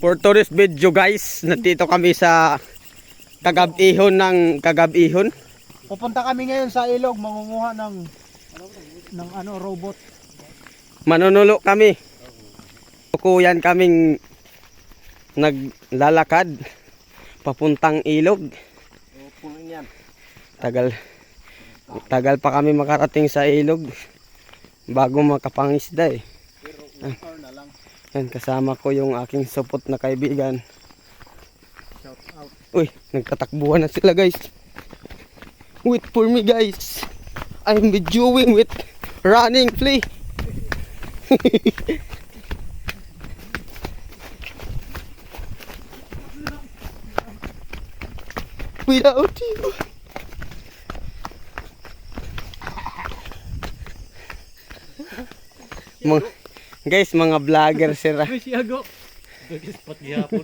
For tourist video guys, nandito kami sa Cagabihon ng Cagabihon. Pupunta kami ngayon sa ilog, mangunguha ng robot. Manunulo kami. Kuyan kaming naglalakad papuntang ilog. Tagal pa kami makarating sa ilog bago makapangisda eh. Yan, kasama ko yung aking supot na kaibigan. Uy, nagtatakbuhan na sila guys. Wait for me guys. I'm videoing with running play. Without you. Guys, mga vlogger sila. Uy, si Ago. Spot gihapon.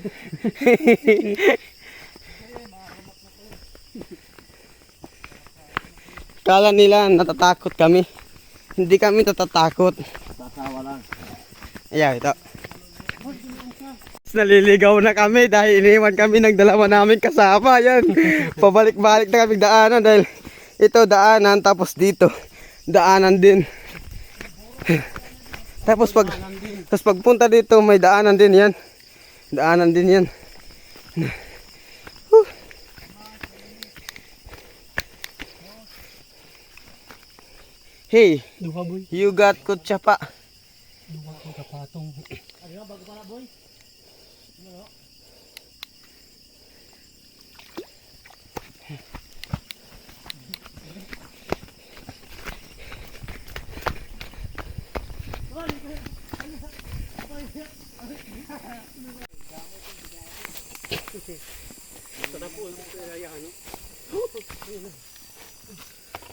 Kala nila natatakot kami. Hindi kami natatakot. Tatawa lang. Ayan, ito. Naliligaw na kami dahil iniwan kami ng dalawa namin kasama. Yan. Pabalik-balik na kami daanan dahil ito daanan tapos dito daanan din. Tapos pagpunta dito may daanan din yan. Daanan din yan. Hey, you got kutsapa. Duha ko kapatong. Ano bago pala boy?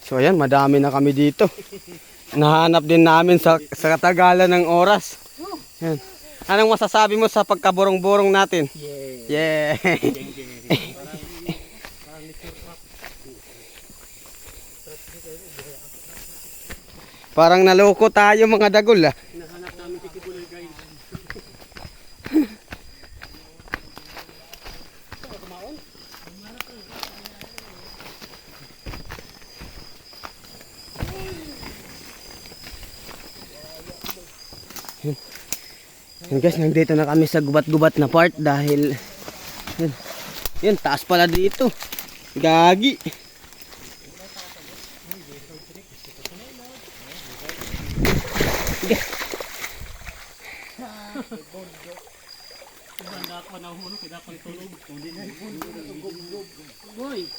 So ayan, madami na kami dito. Nahanap din namin sa katagalan ng oras. Yan. Anong masasabi mo sa pagkaburong-burong natin? Yeah. Parang naloko tayo mga dagol ah. Nahanap namin si Kibuloy guys. Yan guys, nandito na kami sa gubat-gubat na part dahil yun, taas pala dito. Gagi. Banda ako na hulog, kaya dapat tulog. Boy.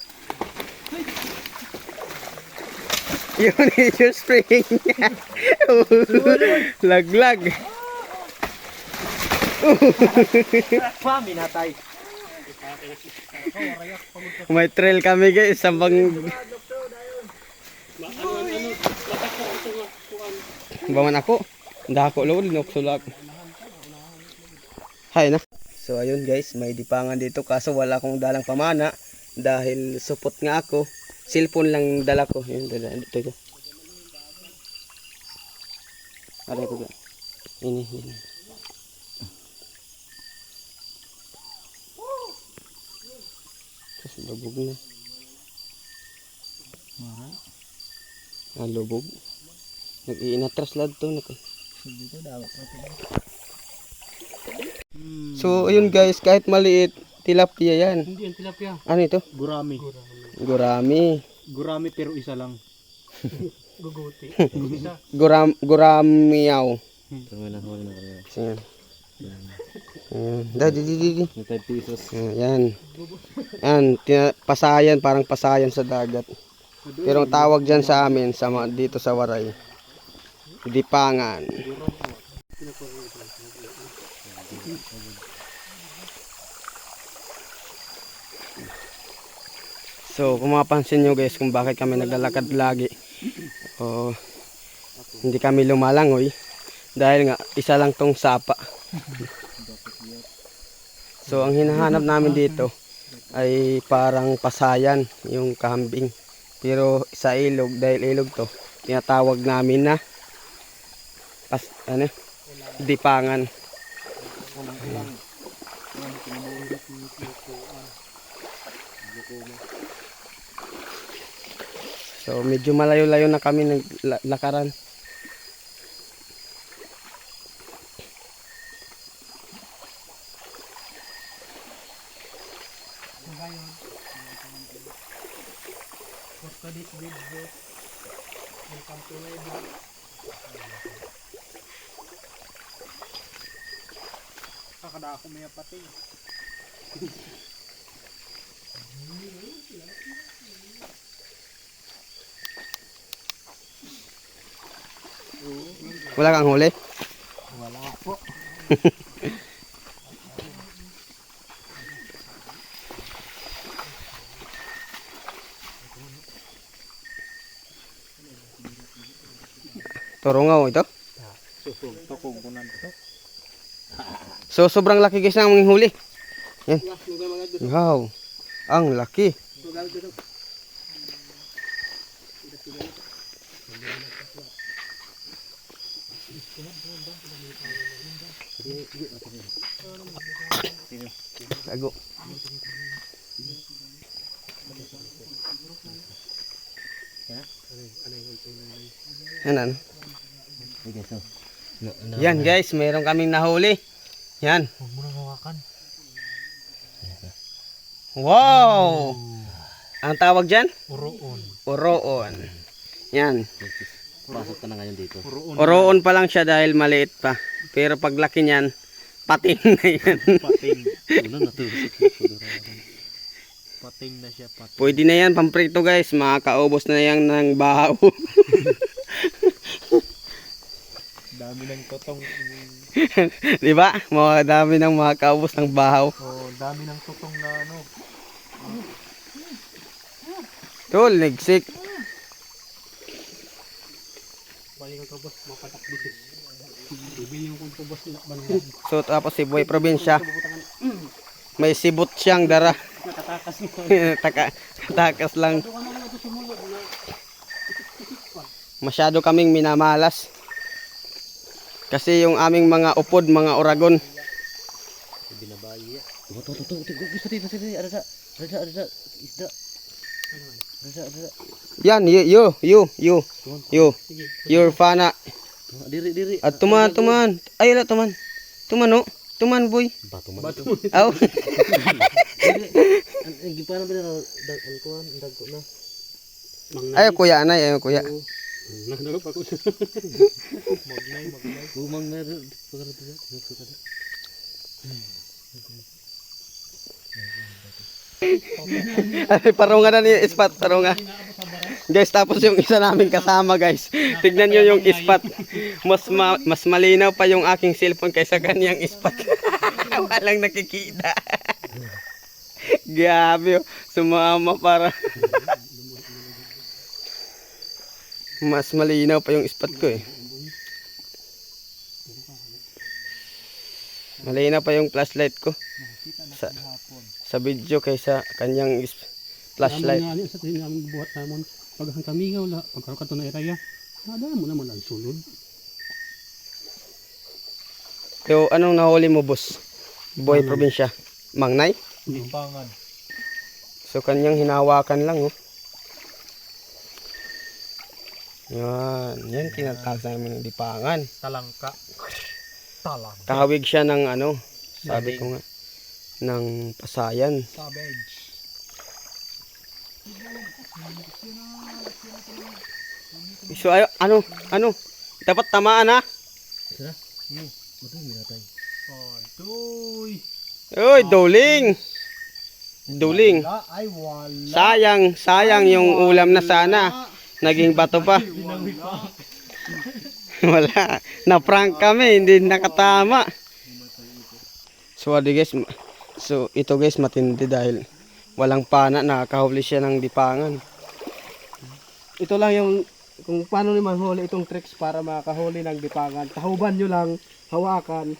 Yun is your spring. Laglag. Minatay. May trail kami guys sa Baman ako. Dako lord nok sulak. Hay na. So ayun guys, may dipangan dito kaso wala akong dalang pamana dahil supot nga ako. Cellphone lang dala ko. Yun, dito. Aray ko ba? Ini. Tapos lubog na. Lubog. Nag-iinatras lang ito. So ayun guys, kahit maliit, tilapia yan. Hindi yung tilapia. Ano ito? Gurami. Gurami pero isa lang. Guguti. Isa. Guramiyaw. Tama na huli na kami. Ayan. Di. 5 pesos. Ayan. Ayan, pasayan, parang pasayan sa dagat. Pero ang tawag dyan sa amin, dito sa Waray, dipangan. So, kung mapansin nyo guys kung bakit kami naglalakad lagi, hindi kami lumalangoy dahil nga isa lang tong sapa. So, ang hinahanap namin dito ay parang pasayan, yung kambing. Pero sa ilog, dahil ilog to, tinatawag namin na dipangan. So medyo malayo-layo na kami naglakaran. For today's video, welcome to my vlog. Kakada ako may pati. Wala kang huli? Wala po. Turungaw ito? Tukong ko na ito. So sobrang laki guys ng aming huli. Yan. Wow. Ang laki. Lago. Yan. Yan guys, mayroon kaming nahuli. Yan. Huwag mo nang hawakan. Wow! Ang tawag dyan? Uroon. Oroon. Yan. Pasok ka na ngayon dito. Oroon pa lang siya dahil maliit pa. Pero paglaki niyan, pating na yan. Pating. Ano natusok? Pating na siya, pating. Pwede na yan, pamprito guys. Makakaubos na yan ng bahaw. Dami ng tutong. Diba? Mga dami ng makakaubos ng bahaw. Oh, dami ng tutong na ano. Tol, nigsik. Balik ka boss, makatak dito. Bibili yung kung boss nila. So tapos si Boy Probinsya. May sibot siyang dara. Nakatakas mo. Takas lang. Masyado kaming minamalas. Kasi yung aming mga upod, mga oragon. Binabayi. Tuto. Gusto dito. Ada. Isda. Ada. Yan, your fana. Diri. At tuman. Ay, ala, tuman. Tuman, no? Tuman, boy. Batu. Aw. Ang gipana ba na dagko na. Ay, kuya, anay, ay, kuya. Nagdagap ako siya. Magnay. Gumang na pagkara. Ay, parunga na ni spot, parunga. Guys, tapos yung isa namin kasama, guys. Tignan nyo yung spot. Mas malinaw pa yung aking cellphone kaysa kanyang spot. Walang nakikita. Grabe, sumama para. Mas malinaw pa yung spot ko eh. Malinaw pa yung flashlight ko sa video kaysa kanyang flashlight. Namin sa tingin namin buhat namon. Paghang kami nga wala. Pagkaroon ka ito na area. Nada mo naman ang sulod. Yo, anong nahuli mo, boss? Boy Probinsya. Mangnay? Limpangan. So kanyang hinawakan lang, oh. Yan tinatawag namin ng dipangan. Talangka. Kahawig siya ng ano, sabi ko nga, ng pasayan. Savage. So ano, dapat tamaan ha? Sira? Matuloy minatay. Adoy. Uy, duling. Ay wala. Sayang yung ulam na sana. Naging bato pa. Wala. Na-prank kami, hindi nakatama. So guys, so ito guys matindi dahil walang pana, nakakahuli siya ng dipangan. Ito lang yung kung paano naman huli itong tricks para makahuli ng dipangan. Tahuban nyo lang, hawakan.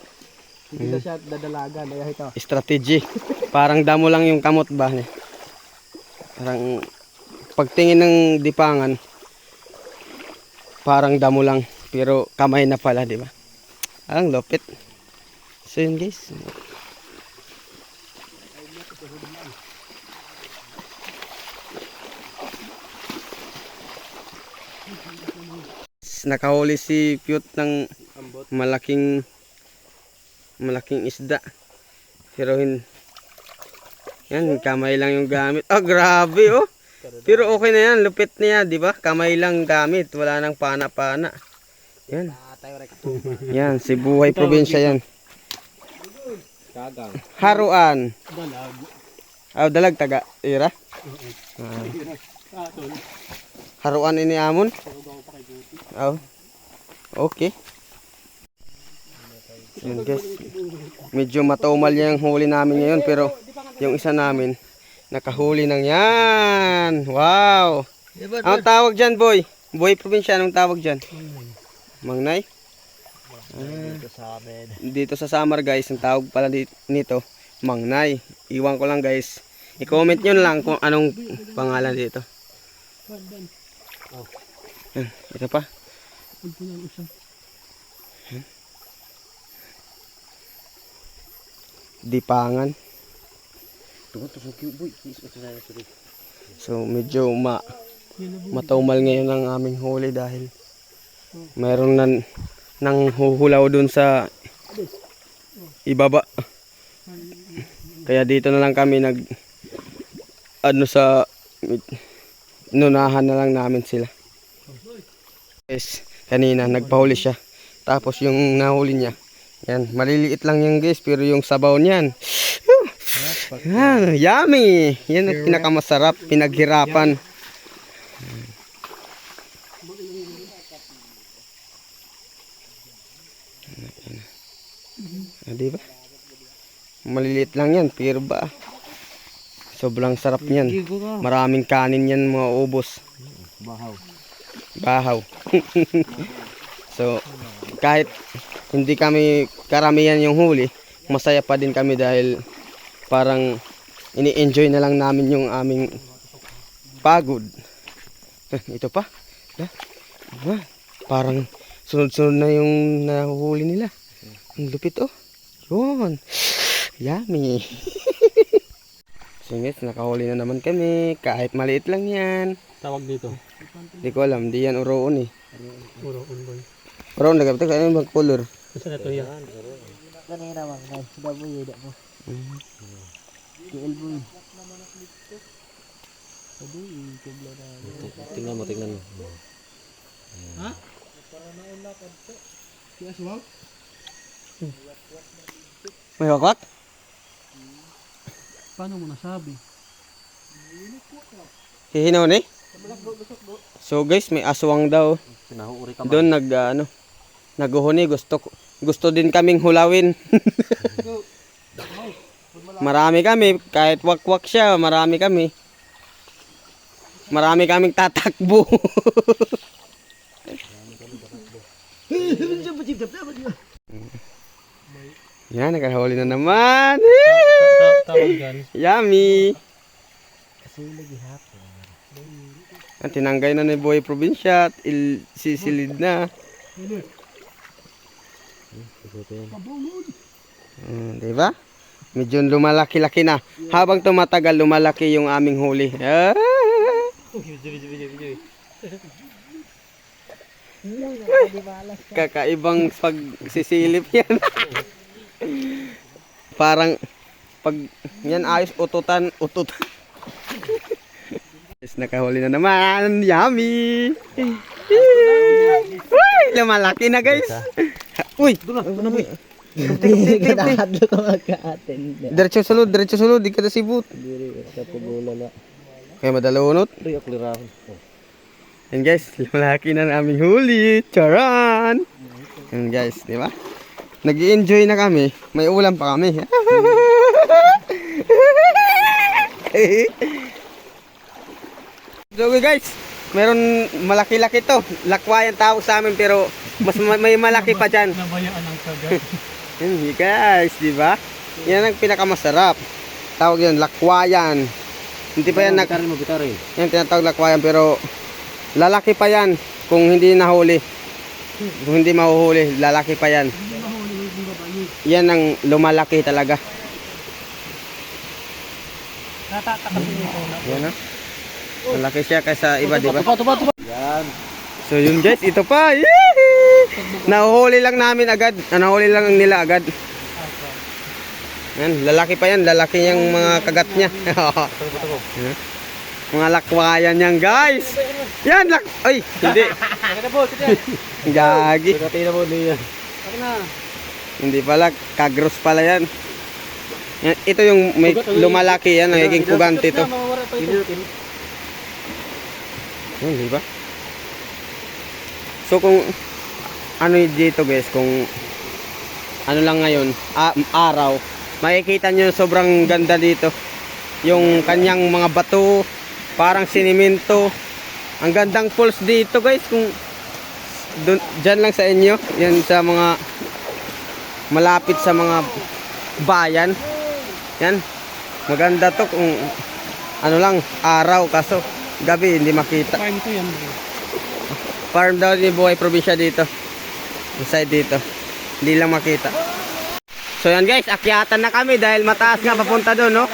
Hindi na siya dadalagan. Ay, ito. Strategy. Parang damo lang yung kamot ba? Parang pagtingin ng dipangan, parang damo lang. Pero kamay na pala, di ba? Ang lupit. So yun guys. Nakahuli si Cute ng Ambot. malaking isda. Pero yan, kamay lang yung gamit. Ah, grabe oh. Pero okay na yan, lupit niya, di ba? Kamay lang gamit, wala nang pana-pana. Yan. Yan, si Buhay Probinsya yan. Kagang. Haruan. Dalag. Aw, dalag taga ira. Haruan ini amon. Aw. Okay. Yan guys. Medyo matumal yung huli namin ngayon pero yung isa namin nakahuli ng yan. Wow. Anong tawag dyan, boy? Boy Probinsya, anong tawag dyan? Mangnay? Dito sa amin. Dito sa Samar guys, ang tawag pala nito, Mangnay. Iwan ko lang guys. I-comment nyo na lang kung anong pangalan dito. Yan, ito pa. Dipangan. Tungkol to so cute boy. So medyo matumal ngayon ang aming huli dahil mayroon nang huhulaw dun sa ibaba. Kaya dito na lang kami nunahan na lang namin sila. Guys, kanina nagpahuli siya. Tapos yung nahuli niya, yan, maliliit lang yan guys, pero yung sabaw niyan, yummy! Yan ang pinakamasarap, pinaghirapan. Di ba? Maliliit lang yan, pero ba? Sobrang sarap niyan. Maraming kanin yan, mga ubos. Bahaw. So, kahit hindi kami karamihan yung huli, masaya pa din kami dahil parang ini-enjoy na lang namin yung aming pagod. Ito pa. Parang sunod-sunod na yung nahuhuli nila. Ang lupit oh. Yun. Yummy. So guys, nakahuli na naman kami. Kahit maliit lang yan. Tawag dito. Hindi ko alam. Di yan uroon eh. Uroon boy. Uroon, nagapit ka yung mag-color. Isa na to yan. Kanina mang nay. Daboy yun mo. Kiel boy. Tingnan mo. Ha? Kaya suwag? May wakwak? Paano mo nasabi? Hihinaw eh. So guys, may aswang daw. Sinahuuri ka Doon naguhuni. Gusto din kaming hulawin. Marami kami. Kahit wakwak siya, marami kami. Marami kaming tatakbo. Yan, nakahuli na naman. Tawag dyan. Yummy. Kasi lagi hapon. Ang tinanggay na ni Boy Probinsya at sisilid na. Diba? Medyo lumalaki-laki na. Habang tumatagal, lumalaki yung aming huli. Kakaibang pagsisilip yan. Parang pag yan ayos ututan. Yes, nakahuli na naman. Yummy. Uy, lumalaki na guys. Uy, Kadahadlo ko magkaatin. diretso sulod, di ka na sibut. Diri sa pagulala. Kaya madalunot. Ri ako lirahon. Yan guys, lumalaki na naming huli. Charan! Yan guys, di ba? Nag-i-enjoy na kami. May ulam pa kami. So guys, meron malaki-laki to. Lakwa yung tawag sa amin pero mas may malaki pa dyan. Nabayaan ang kagat. Yan guys, di ba? Yan ang pinakamasarap. Tawag yan, lakwayan. Hindi pa yan Karin mo gitare. yan tinatawag lakwayan pero lalaki pa yan kung hindi nahuli. Kung hindi mahuhuli, lalaki pa yan. Yan ang lumalaki talaga. Natatakasin ito na. Yan na. Malaki siya kaysa iba, di ba? Tupa. Yan. So yun guys, ito pa. Yee! Nahuhuli lang namin agad. Nahuhuli lang nila agad. Yan, lalaki pa yan. Lalaki yung mga kagat niya. Yan. Mga lakwayan yan guys. Yan, ay, hindi. Gagi. Pagkatay na mo niya. Hindi pala, kagros pala yan. Yan, ito yung may lumalaki yan, nagiging pugante ito. Yan, di ba? So kung ano yun dito guys, kung ano lang ngayon, araw, makikita nyo sobrang ganda dito. Yung kanyang mga bato, parang sinimento. Ang gandang falls dito guys, kung dyan lang sa inyo, yan sa mga malapit sa mga bayan. Yan, maganda to kung ano lang, araw, kaso gabi hindi makita. Farm ko yan. Farm daw ni Buhay Probinsya dito. Inside dito. Hindi lang makita. So yan guys, akyatan na kami dahil mataas nga papunta doon, no?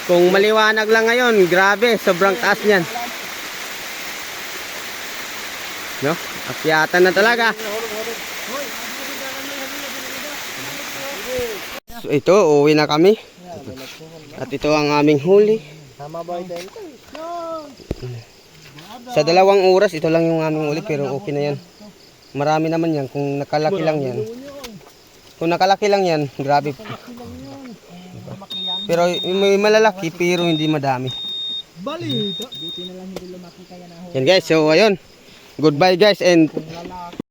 Kung maliwanag lang ngayon, grabe, sobrang taas niyan. No? Akyatan na talaga. So ito, uuwi na kami. At ito ang aming huli. Tama ba ito? Sa 2 oras, ito lang yung aming huli, pero okay na yan. Marami naman yan, kung nakalaki lang yan. Kung nakalaki lang yan, grabe. Pero may malalaki, pero hindi madami. Bali. Yan guys, so ayun. Goodbye guys, and